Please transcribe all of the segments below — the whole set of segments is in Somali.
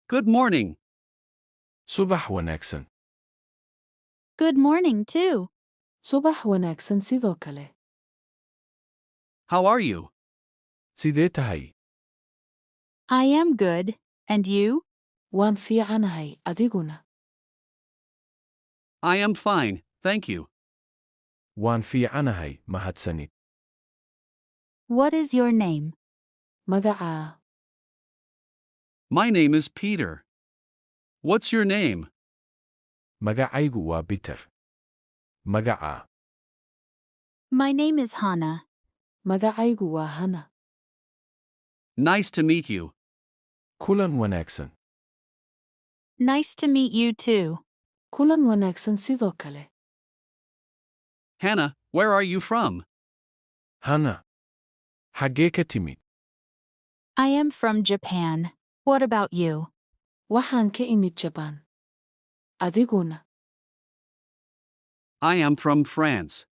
Good morning. Subax wanaagsan. Good morning, too. Subax wanaagsan sidoo kale. How are you? Sidee tahay? I am good. And you? Waan fiicanahay, adiguna. I am fine, thank you. Waan fiicanahay, mahadsanid. What is your name? Magacaa. My name is Peter. What's your name? Magacaygu waa Peter. Magacaa. My name is Hannah. Magacaygu waa Hannah. Nice to meet you. Kulan wanaagsan. Nice to meet you, too. Kulan wanaagsan sidoo kale. Hannah, where are you from? Hannah. Xaggee ka timid? I am from Japan. What about you? Waxaan ka imid Japan. Adiguna. I am from France.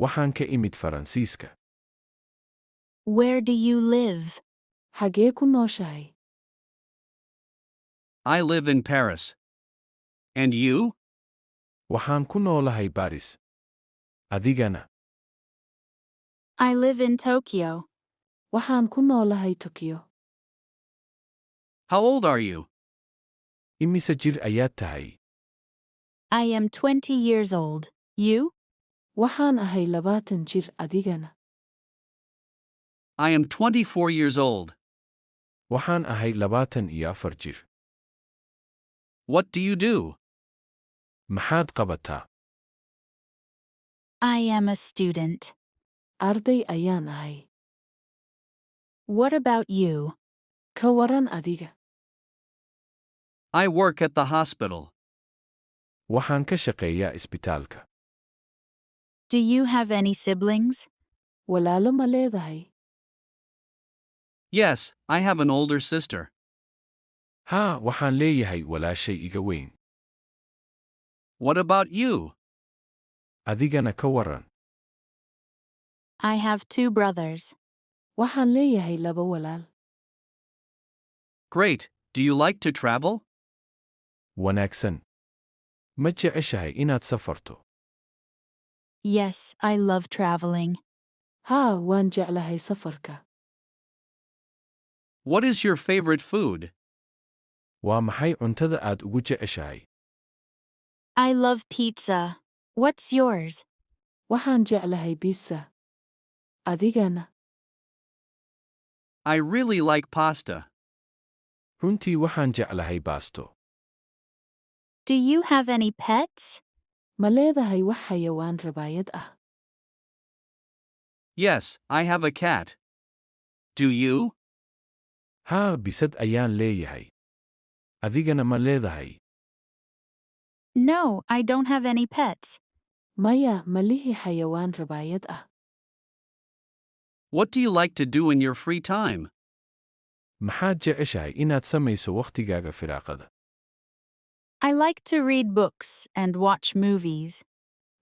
Waxaan ka imid Faransiiska. Where do you live? Xagee ku nooshahay? I live in Paris. And you? Waxaan ku noolahay Paris. Adigana. I live in Tokyo. Waxaan ku noolahay Tokyo. How old are you? Imise jir ayaad tahay? I am 20 years old. You? Waxaan ahay 20 jir adigana. I am 24 years old. Waxaan ahay 24 jir. What do you do? Maxaad qabataa? I am a student. Arday ayaan ahay. What about you? Ka waran adiga. I work at the hospital. Waxaan ka shaqeeyaa isbitaalka. Do you have any siblings? Walaalo ma leedahay? Yes, I have an older sister. Haa, waxaan leeyahay walaashay iga weyn. What about you? Adigana ka waran. I have 2 brothers. Waxaan leeyahay 2 walaal. Great. Do you like to travel? Wanaagsan. Ma jeceshahay inaad safarto? Yes, I love traveling. Haa, waan jeclahay safarka. What is your favorite food? Waa maxay cuntada aad ugu jeceshahay? I love pizza. What's yours? Waxaan jeclahay pizza. Adigana. I really like pasta. Runtii waxaan jeclahay baasto. Do you have any pets? Ma leedahay wax xayawaan rabaayad ah? Yes, I have a cat. Do you? Haa, bisad ayaan leeyahay. Adigana ma leedahay? No, I don't have any pets. Maya, malihi xayawaan rabaayad ah. What do you like to do in your free time? Maxaad jeceshahay inaad samayso wakhtigaaga firaaqada? I like to read books and watch movies.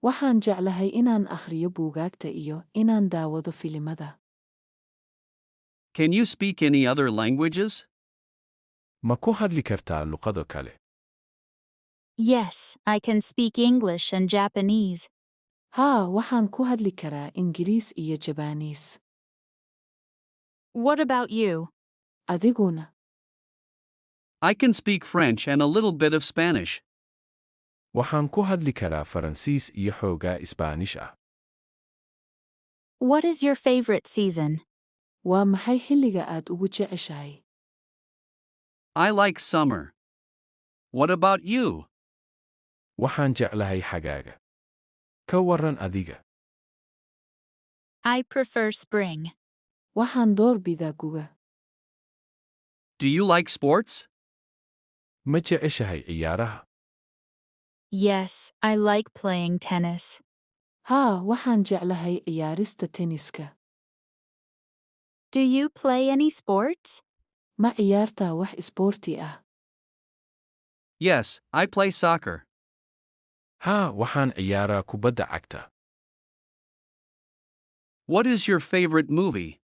Waxaan jeclahay inaan akhriyo buugaagta iyo inaan daawado filimada. Can you speak any other languages? Ma ku hadli kartaa luqado kale? Yes, I can speak English and Japanese. Haa, waxaan ku hadli karaa Ingiriis iyo Jabaaniis. What about you? Adiguna. I can speak French and a little bit of Spanish. Waxaan ku hadli karaa Faransiis iyo xoogaa Isbaanish ah. What is your favorite season? Waa maxay xilliga aad ugu jeceshahay? I like summer. What about you? Waxaan jeclahay xagaaga. Ka waran adiga. I prefer spring. Waxaan doorbidaa guga. Do you like sports? Ma jeceshahay ciyaaraha? Yes, I like playing tennis. Haa, waxaan jeclahay ciyaarista tenniska. Do you play any sports? Ma ciyaartaa wax isboorti ah? Yes, I play soccer. Haa, waxaan ciyaaraa kubadda cagta. What is your favorite movie?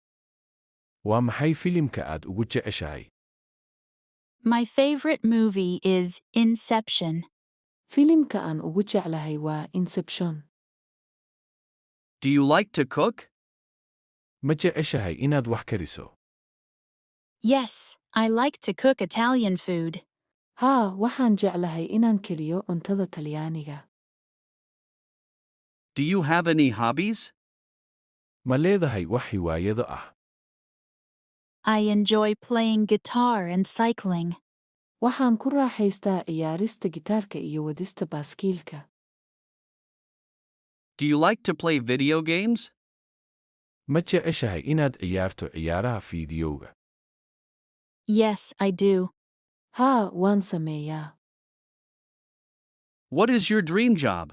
Waa maxay filimka aad ugu jeceshahay? My favorite movie is Inception. Filimka aan ugu jeclahay waa Inception. Do you like to cook? Ma jeceshahay inaad wax kariso? Yes, I like to cook Italian food. Haa, waxaan jeclahay inaan keliyo cuntada Talyaaniga. Do you have any hobbies? Ma leedahay wax hiwaayado ah? I enjoy playing guitar and cycling. Waxaan ku raaxaystaa ciyaarista gitaarka iyo wadista baaskiilka. Do you like to play video games? Ma jeceshahay inaad ciyaarto ciyaaraha fiidiyowga? Yes, I do. Haa, waan sameeyaa. What is your dream job?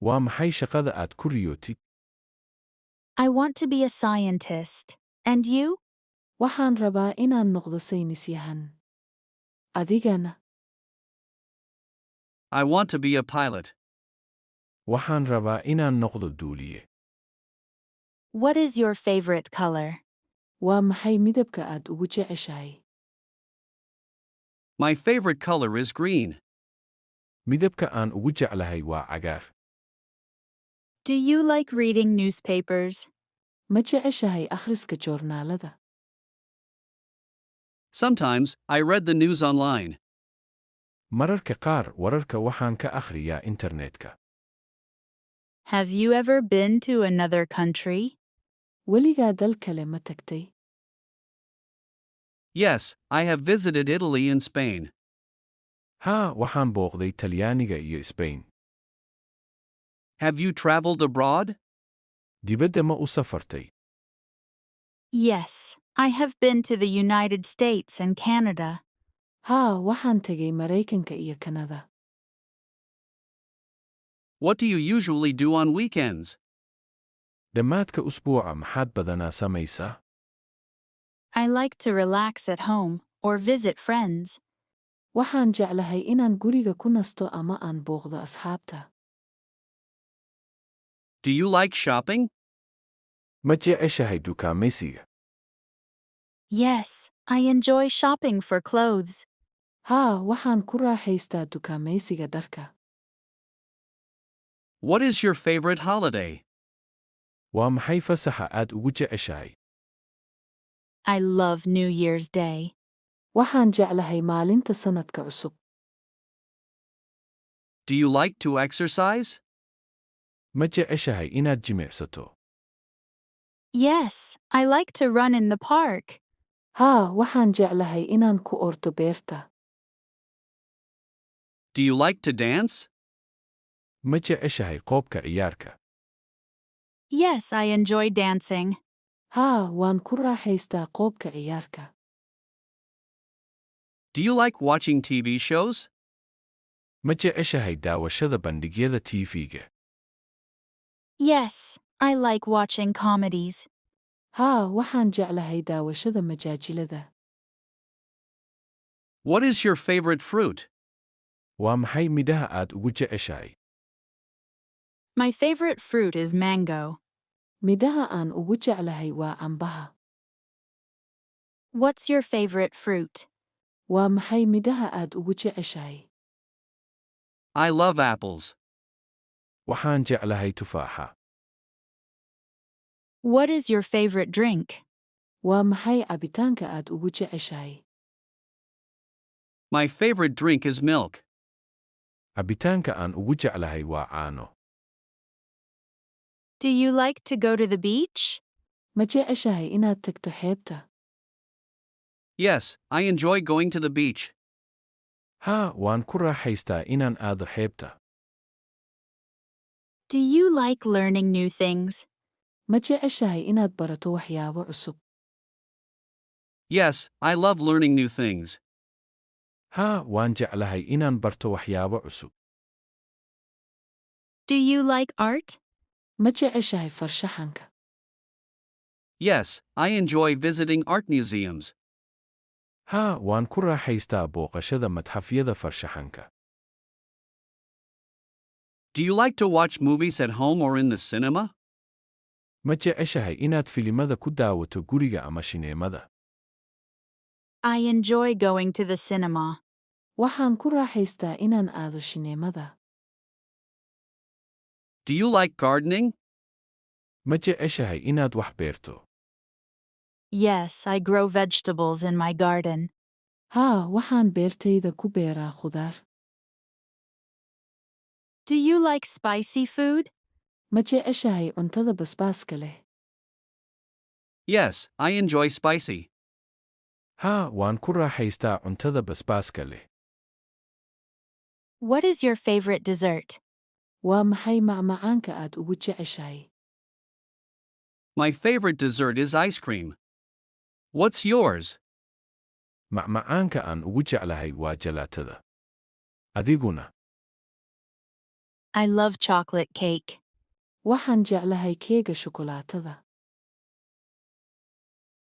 Waa maxay shaqada aad ku riyootid? I want to be a scientist. And you? Waxaan rabaa inaan noqdo saynisyahan. Adigana? I want to be a pilot. Waxaan rabaa inaan noqdo duuliye. What is your favorite color? Waa maxay midabka aad ugu jeceshahay? My favorite color is green. Midabka aan ugu jeclahay waa cagaar. Do you like reading newspapers? Ma jeceshahay akhriska joornaalada? Sometimes, I read the news online. Mararka qaar wararka waxaan ka akhriyaa internetka. Have you ever been to another country? Weligaa dal kale ma tagtay? Yes, I have visited Italy and Spain. Haa, waxaan booqday Talyaaniga iyo Spain. Have you traveled abroad? Dibadda ma u safartay? Yes, I have been to the United States and Canada. Haa, waxaan tegay Maraykanka iyo Kanada. What do you usually do on weekends? Dhammaadka usbuuca maxaad badanaa samaysaa? I like to relax at home or visit friends. Waxaan jeclahay inaan guriga ku nasto ama aan booqdo asxaabta. Do you like shopping? Ma jeceshahay dukaamaysiga? Yes, I enjoy shopping for clothes. Haa, waxaan ku raaxaystaa dukaamaysiga dharka. What is your favorite holiday? Waa maxay fasaxa aad ugu jeceshahay? I love New Year's Day. Waxaan jeclahay maalinta sanadka cusub. Do you like to exercise? Ma jeceshahay inaad jimicsato? Yes, I like to run in the park. Haa, waxaan jeclahay inaan ku ordo beerta. Do you like to dance? Ma jeceshahay qoobka ciyaarka? Yes, I enjoy dancing. Haa, waan ku raaxaystaa qoobka ciyaarka. Do you like watching TV shows? Ma jeceshahay daawashada bandhigyada TV-ga? Yes, I like watching comedies. Haa, waxaan jeclahay daawashada majaajilada. What is your favorite fruit? Waa maxay midhaha aad ugu jeceshahay? My favorite fruit is mango. Midhaha aan ugu jeclahay waa cambaha. What's your favorite fruit? Waa maxay midhaha aad ugu jeceshahay? I love apples. Waxaan jeclahay tufaaxa. What is your favorite drink? Waa maxay cabitaanka aad ugu jeceshahay? My favorite drink is milk. Cabitaanka aan ugu jeclahay waa caano. Do you like to go to the beach? Ma jeceshahay inaad tagto xeebta? Yes, I enjoy going to the beach. Haa, waan ku raaxaystaa inaan aado xeebta. Do you like learning new things? Ma jeceshahay inaad barato waxyaabo cusub? Yes, I love learning new things. Haa, waan jeclahay inaan barto waxyaabo cusub. Do you like art? Ma jeceshahay farshaxanka? Yes, I enjoy visiting art museums. Haa, waan ku raaxaystaa booqashada madxafyada farshaxanka. Do you like to watch movies at home or in the cinema? Ma jeceshahay inaad filimada ku daawato guriga ama shineemada? I enjoy going to the cinema. Waxaan ku raaxaystaa inaan aado shineemada. Do you like gardening? Ma jeceshahay inaad wax beerto? Yes, I grow vegetables in my garden. Haa, waxaan beertayda ku beeraa khudaar. Do you like spicy food? Ma jeceshahay cuntada basbaaska leh? Yes, I enjoy spicy. Haa, waan ku raaxaystaa cuntada basbaaska leh. What is your favorite dessert? Waa maxay macmacaanka aad ugu jeceshahay? My favorite dessert is ice cream. What's yours? Macmacaanka aan ugu jeclahay waa jalaatada. Adiguna? I love chocolate cake. Waxaan jeclahay keega shukulaatada.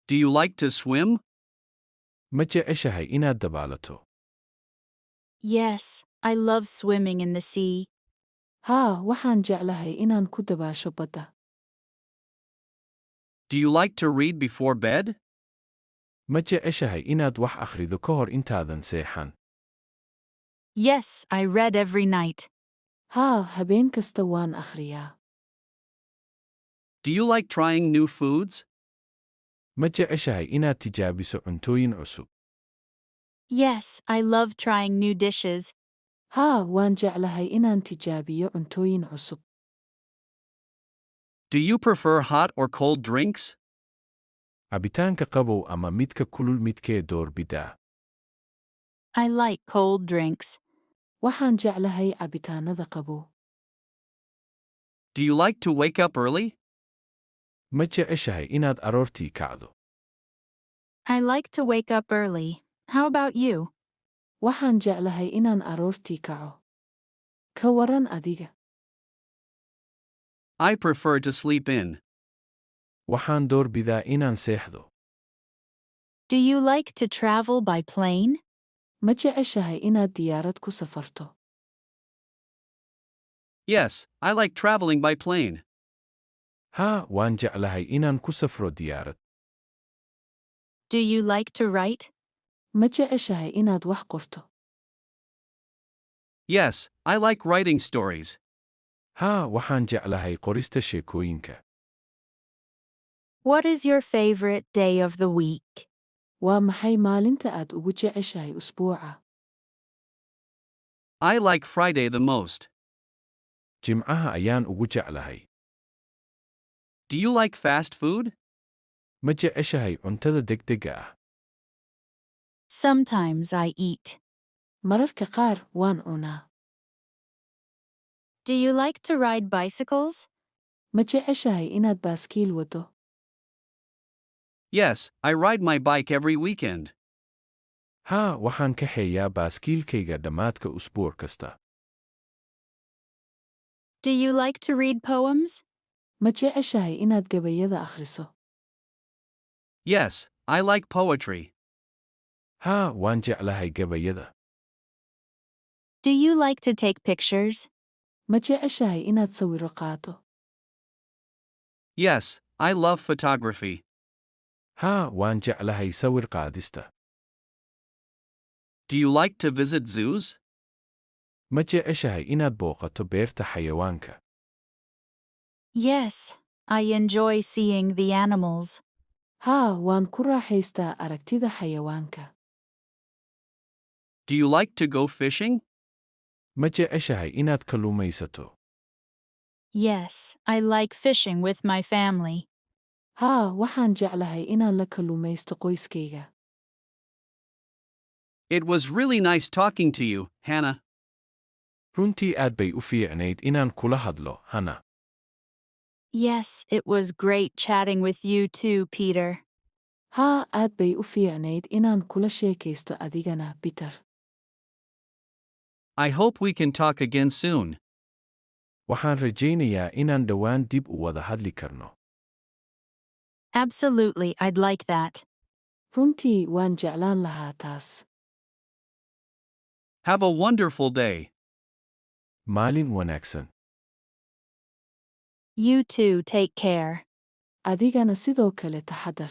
Do you like to swim? Ma jeceshahay inaad dabaalato? Yes, I love swimming in the sea. Haa, waxaan jeclahay inaan ku dabaasho badda. Do you like to read before bed? Ma jeceshahay inaad wax akhrido ka hor intaadan seexan? Yes, I read every night. Haa, habeen kasta waan akhriyaa. Do you like trying new foods? Ma jeceshahay inaad tijaabiso cuntooyin cusub? Yes, I love trying new dishes. Haa, waan jeclahay inaan tijaabiyo cuntooyin cusub. Do you prefer hot or cold drinks? Cabitaanka qabow ama midka kulul midkee doorbidaa? I like cold drinks. Waxaan jeclahay cabitaanada qabow. Do you like to wake up early? Ma jeceshahay inaad aroortii kacdo? I like to wake up early. How about you? Waxaan jeclahay inaan aroortii kaco. Ka waran adiga? I prefer to sleep in. Waxaan doorbidaa inaan seexdo. Do you like to travel by plane? Ma jeceshahay inaad diyaarad ku safarto? Yes, I like traveling by plane. Haa, waan jeclahay inaan ku safro diyaarad. Do you like to write? Ma jeceshahay inaad wax qorto? Yes, I like writing stories. Haa, waxaan jeclahay qorista sheekooyinka. What is your favorite day of the week? Waa maxay maalinta aad ugu jeceshahay usbuuca? I like Friday the most. Jimcaha ayaan ugu jeclahay. Do you like fast food? Ma jeceshahay cuntada degdega ah? Sometimes I eat. Mararka qaar waan cunaa. Do you like to ride bicycles? Ma jeceshahay inaad baaskiil wado? Yes, I ride my bike every weekend. Haa, waxaan kaxeeyaa baaskiilkayga dhammaadka usbuuc kasta. Do you like to read poems? Ma jeceshahay inaad gabayada akhriso? Yes, I like poetry. Haa, waan jeclahay gabayada. Do you like to take pictures? Ma jeceshahay inaad sawiro qaato? Yes, I love photography. Haa, waan jeclahay sawir qaadista. Do you like to visit zoos? Ma jeceshahay inaad booqato beerta xayawaanka? Yes, I enjoy seeing the animals. Haa, waan ku raaxaystaa aragtida xayawaanka. Do you like to go fishing? Ma jeceshahay inaad kalluumaysato? Yes, I like fishing with my family. Haa, waxaan jeclahay inaan la kalluumaysto qoyskayga. It was really nice talking to you, Hannah. Runtii aad bay u fiicnayd inaan kula hadlo, Hannah. Yes, it was great chatting with you too, Peter. Haa, aad bay u fiicnayd inaan kula sheekaysto adigana, Peter. I hope we can talk again soon. Waxaan rajaynayaa inaan dhowaan dib u wada hadli karno. Absolutely, I'd like that. Runtii waan jeclaan lahaa taas. Have a wonderful day. Maalin wanaagsan. You too, take care. Adigana sidoo kale taxadar.